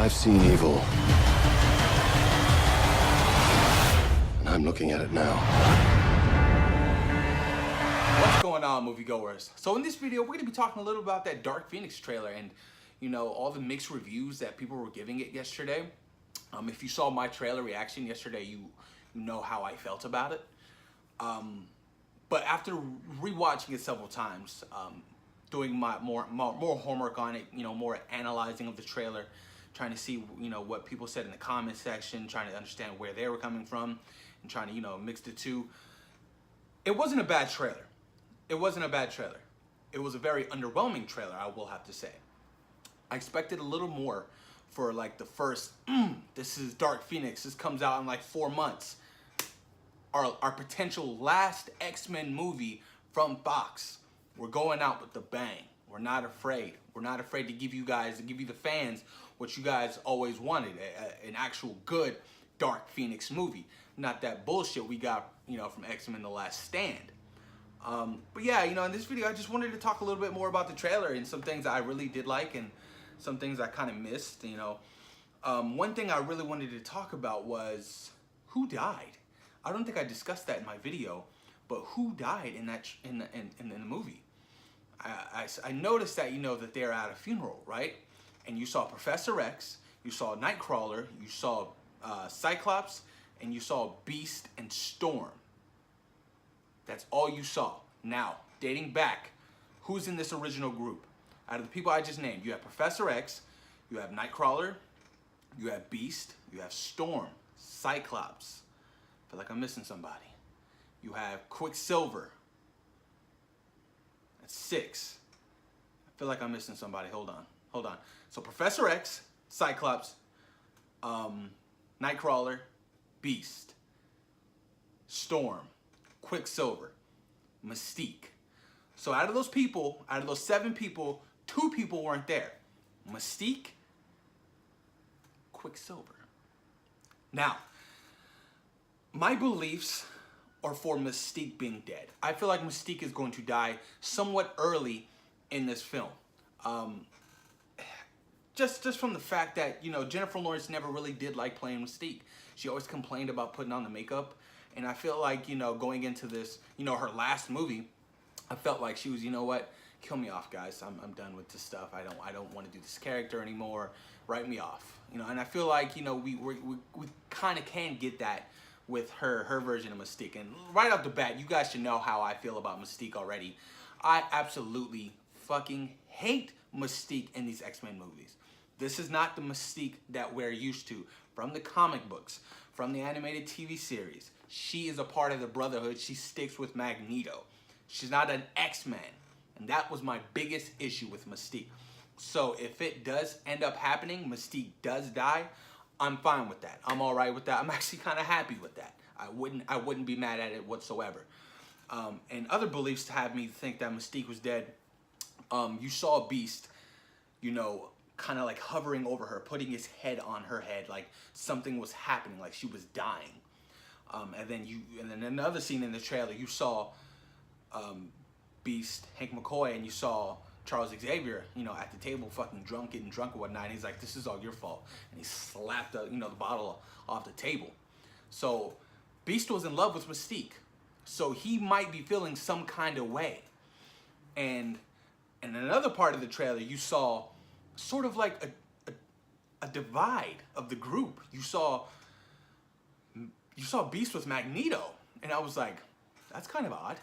I've seen evil. And I'm looking at it now. What's going on, moviegoers? So in this video, we're going to be talking a little about that Dark Phoenix trailer and, you know, all the mixed reviews that people were giving it yesterday. If you saw my trailer reaction yesterday, you know how I felt about it. But after rewatching it several times, doing my more homework on it, you know, more analyzing of the trailer, trying to see, you know, what people said in the comment section, trying to understand where they were coming from, and trying to, you know, mix the two. It wasn't a bad trailer. It wasn't a bad trailer. It was a very underwhelming trailer, I will have to say. I expected a little more for like the first, this is Dark Phoenix, this comes out in like 4 months. Our potential last X-Men movie from Fox. We're going out with the bang. We're not afraid. We're not afraid to give you the fans, what you guys always wanted, an actual good Dark Phoenix movie. Not that bullshit we got, you know, from X-Men The Last Stand. But yeah, you know, in this video, I just wanted to talk a little bit more about the trailer and some things I really did like and some things I kind of missed, you know. One thing I really wanted to talk about was who died. I don't think I discussed that in my video, but who died in that in the movie? I noticed that, you know, that they're at a funeral, right? And you saw Professor X, you saw Nightcrawler, you saw Cyclops, and you saw Beast and Storm. That's all you saw. Now, dating back, who's in this original group? Out of the people I just named, you have Professor X, you have Nightcrawler, you have Beast, you have Storm, Cyclops. I feel like I'm missing somebody. You have Quicksilver. That's 6. I feel like I'm missing somebody. Hold on. So Professor X, Cyclops, Nightcrawler, Beast, Storm, Quicksilver, Mystique. So out of those people, out of those 7 people, 2 people weren't there. Mystique, Quicksilver. Now, my beliefs are for Mystique being dead. I feel like Mystique is going to die somewhat early in this film. Just from the fact that, you know, Jennifer Lawrence never really did like playing Mystique. She always complained about putting on the makeup. And I feel like, you know, going into this, you know, her last movie, I felt like she was, you know what, kill me off, guys. I'm done with this stuff. I don't want to do this character anymore. Write me off. You know, and I feel like, you know, we kind of can get that with her version of Mystique. And right off the bat, you guys should know how I feel about Mystique already. I absolutely fucking hate Mystique in these X-Men movies. This is not the Mystique that we're used to from the comic books, from the animated TV series. She is a part of the Brotherhood. She sticks with Magneto. She's not an X-Man. And that was my biggest issue with Mystique. So if it does end up happening, Mystique does die, I'm fine with that. I'm all right with that. I'm actually kind of happy with that. I wouldn't be mad at it whatsoever. And other beliefs have me think that Mystique was dead. You saw Beast, you know, kind of like hovering over her, putting his head on her head, like something was happening, like she was dying. And then another scene in the trailer, you saw Beast, Hank McCoy, and you saw Charles Xavier, you know, at the table, fucking drunk, getting drunk and whatnot. And he's like, "This is all your fault," and he slapped the, you know, the bottle off the table. So Beast was in love with Mystique, so he might be feeling some kind of way. And in another part of the trailer, you saw sort of like a divide of the group. You saw Beast with Magneto, and I was like, that's kind of odd.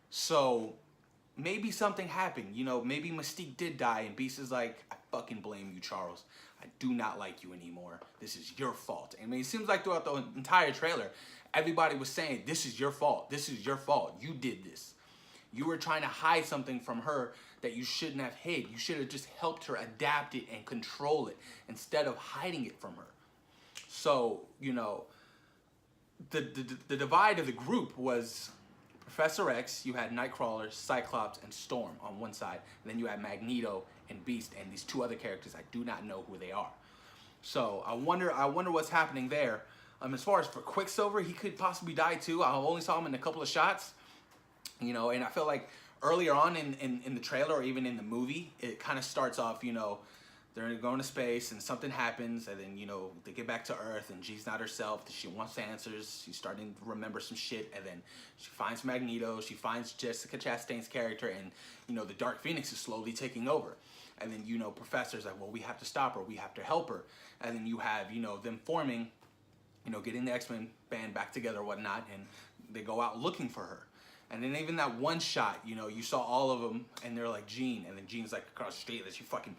So maybe something happened, you know, maybe Mystique did die, and Beast is like, I fucking blame you, Charles. I do not like you anymore. This is your fault. I mean, it seems like throughout the entire trailer, everybody was saying, this is your fault. This is your fault. You did this. You were trying to hide something from her that you shouldn't have hid. You should have just helped her adapt it and control it instead of hiding it from her. So, you know, the divide of the group was Professor X, you had Nightcrawler, Cyclops, and Storm on one side. And then you had Magneto and Beast and these 2 other characters. I do not know who they are. So I wonder what's happening there. As far as for Quicksilver, he could possibly die too. I only saw him in a couple of shots. You know, and I feel like earlier on in the trailer or even in the movie, it kind of starts off, you know, they're going to space and something happens, and then, you know, they get back to Earth and Jean's not herself. She wants answers. She's starting to remember some shit, and then she finds Magneto. She finds Jessica Chastain's character, and, you know, the Dark Phoenix is slowly taking over. And then, you know, Professor's like, well, we have to stop her. We have to help her. And then you have, you know, them forming, you know, getting the X-Men band back together or whatnot, and they go out looking for her. And then even that one shot, you know, you saw all of them, and they're like, Jean, and then Jean's like across the street, and she fucking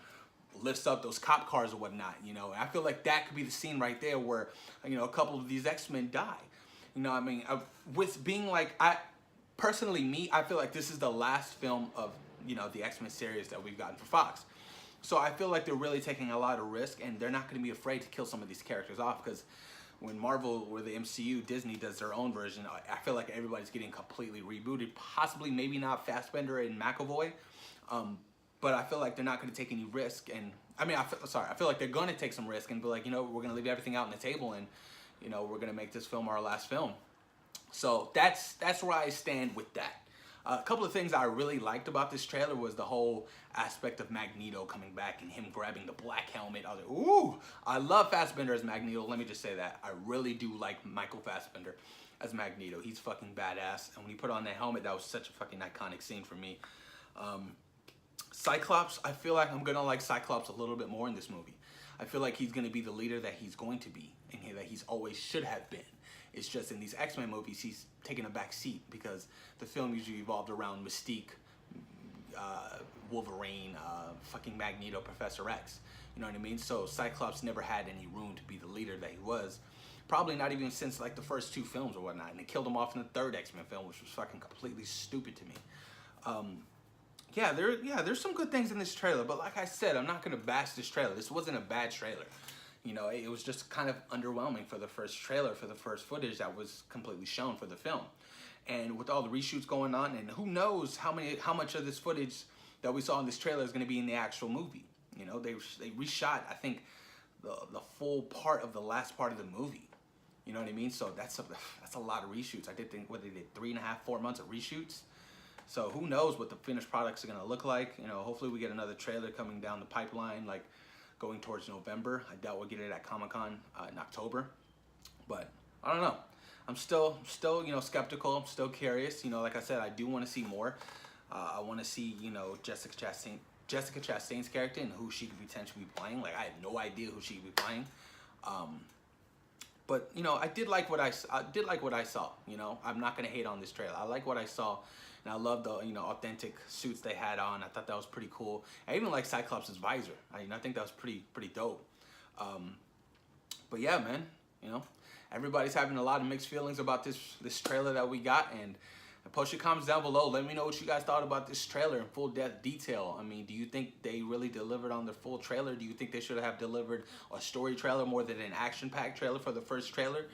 lifts up those cop cars or whatnot, you know. And I feel like that could be the scene right there where, you know, a couple of these X-Men die. You know what I mean? With being like, I feel like this is the last film of, you know, the X-Men series that we've gotten for Fox. So I feel like they're really taking a lot of risk, and they're not going to be afraid to kill some of these characters off, because when Marvel or the MCU, Disney does their own version, I feel like everybody's getting completely rebooted. Possibly, maybe not Fassbender and McAvoy, but I feel like they're not going to take any risk. And I mean, I feel like they're going to take some risk and be like, you know, we're going to leave everything out on the table, and, you know, we're going to make this film our last film. So that's where I stand with that. A couple of things I really liked about this trailer was the whole aspect of Magneto coming back and him grabbing the black helmet. I was like, ooh, I love Fassbender as Magneto. Let me just say that. I really do like Michael Fassbender as Magneto. He's fucking badass. And when he put on that helmet, that was such a fucking iconic scene for me. Cyclops, I feel like I'm going to like Cyclops a little bit more in this movie. I feel like he's going to be the leader that he's going to be, and that he's always should have been. It's just in these X-Men movies, he's taking a back seat because the film usually evolved around Mystique, Wolverine, fucking Magneto, Professor X. You know what I mean? So Cyclops never had any room to be the leader that he was. Probably not even since like the first two films or whatnot. And they killed him off in the third X-Men film, which was fucking completely stupid to me. There's some good things in this trailer, but like I said, I'm not gonna bash this trailer. This wasn't a bad trailer. You know, it was just kind of underwhelming for the first trailer, for the first footage that was completely shown for the film. And with all the reshoots going on, and who knows how much of this footage that we saw in this trailer is going to be in the actual movie. You know, they reshot, I think, the full part of the last part of the movie. You know what I mean? So that's a lot of reshoots. I did think, what they did, 3.5, 4 months of reshoots. So who knows what the finished products are going to look like. You know, hopefully we get another trailer coming down the pipeline, like going towards November. I doubt we'll get it at Comic-Con in October. But I don't know. I'm still, you know, skeptical. I'm still curious. You know, like I said, I do want to see more. I want to see, you know, Jessica Chastain's character and who she could potentially be playing. Like, I had no idea who she could be playing. But you know, I did like what I saw. You know, I'm not gonna hate on this trailer. I like what I saw, and I love the, you know, authentic suits they had on. I thought that was pretty cool. I even like Cyclops' visor. I think that was pretty dope. But yeah, man, you know, everybody's having a lot of mixed feelings about this trailer that we got, and post your comments down below. Let me know what you guys thought about this trailer in full detail. I mean, do you think they really delivered on the full trailer? Do you think they should have delivered a story trailer more than an action-packed trailer for the first trailer?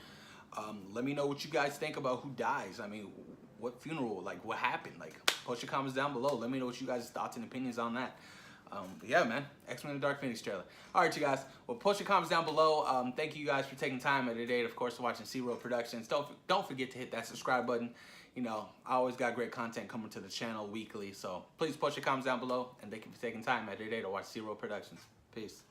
Let me know what you guys think about who dies. I mean, what funeral, like what happened? Like, post your comments down below. Let me know what you guys' thoughts and opinions on that. But yeah, man, X-Men the Dark Phoenix trailer. All right, you guys. Well, post your comments down below. Thank you guys for taking time out of the day, of course, to watching Zero Productions. Don't forget to hit that subscribe button. You know, I always got great content coming to the channel weekly, so please post your comments down below, and thank you for taking time out of your day to watch Zero Productions. Peace.